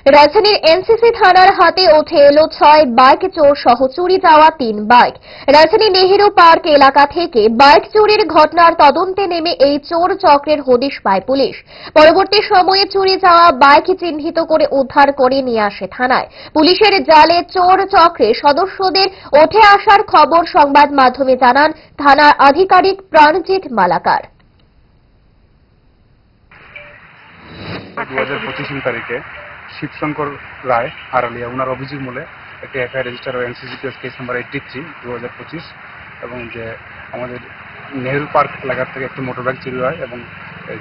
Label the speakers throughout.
Speaker 1: রাজধানীর এনসিসি থানার হাতে উঠে এলো 6 বাইক চোর সহ চুরি যাওয়া 3 বাইক। রাজধানী নেহেরু পার্ক এলাকা থেকে বাইক চুরির ঘটনার তদন্তে নেমে এই চোর চক্রের হদিশ পায় পুলিশ। পরবর্তী সময়ে চুরি যাওয়া বাইক চিহ্নিত করে উদ্ধার করে নিয়ে আসে থানায়। পুলিশের জালে চোর চক্রের সদস্যদের উঠে আসার খবর সংবাদ মাধ্যমে জানান থানার আধিকারিক প্রাণজিৎ মালাকার।
Speaker 2: 2025 তারিখে শিবশঙ্কর রায় আড়ালিয়া ওনার অভিযোগ মূলে একটি এফআইআর রেজিস্টার ও এনসিসিপিএস কেস নাম্বার 83/2025 এবং যে আমাদের নেহেরু পার্ক এলাকার থেকে একটি মোটরবাইক চুরি হয় এবং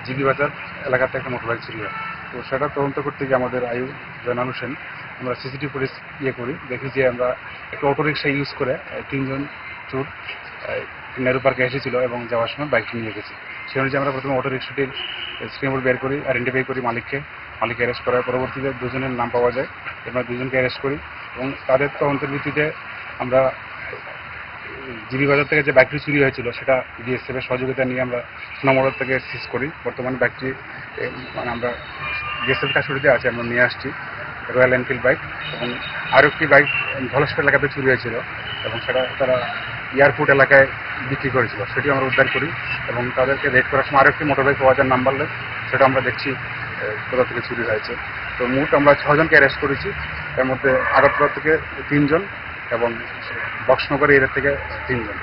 Speaker 2: জিবি বাজার এলাকা থেকে একটা মোটরবাইক চুরি হয়। তো সেটা তদন্ত করতে গিয়ে আমাদের আয়ু জয়নাল হোসেন আমরা সিসিটিভি ফুটেজ করি, দেখি যে আমরা একটা অটোরিক্সা ইউজ করে 3 জন চোর নেহেরু পার্কে এসেছিল এবং যাওয়ার সময় বাইকটি নিয়ে গেছে। সেই অনুযায়ী আমরা প্রথমে অটোরিক্সাটির স্ক্রিনবোর্ড বের করি, আইডেন্টিফাই করি মালিক অ্যারেস্ট করার পরবর্তীতে 2 জনের নাম পাওয়া যায়। আমরা 2 জনকে অ্যারেস্ট করি এবং তাদের তদন্তের ভিত্তিতে আমরা জিবি বাজার থেকে যে বাইকটি চুরি হয়েছিল সেটা বিএসএফ এর সহযোগিতা নিয়ে আমরা সোনামোড় থেকে সিজ করি। বর্তমানে বাইকটি আমরা বিএসএফ কাস্টডিতে আছে, আমরা নিয়ে আসছি রয়্যাল এনফিল্ড বাইক। এবং আরও একটি বাইক ধলেশ্বর এলাকাতে চুরি হয়েছিল এবং সেটা তারা এয়ারপোর্ট এলাকায় বিক্রি করেছিল, সেটিও আমরা উদ্ধার করি এবং তাদেরকে রেড করার সময় আরও একটি মোটরবাইক পাওয়া যায় নাম্বার লেস, সেটা আমরা দেখছি কোথা থেকে চুরি হয়েছে। তো মোট আমরা 6 জনকে অ্যারেস্ট করেছি, এর মধ্যে আগরতলা থেকে 3 জন এবং বক্সনগর এরিয়া থেকে 3 জন।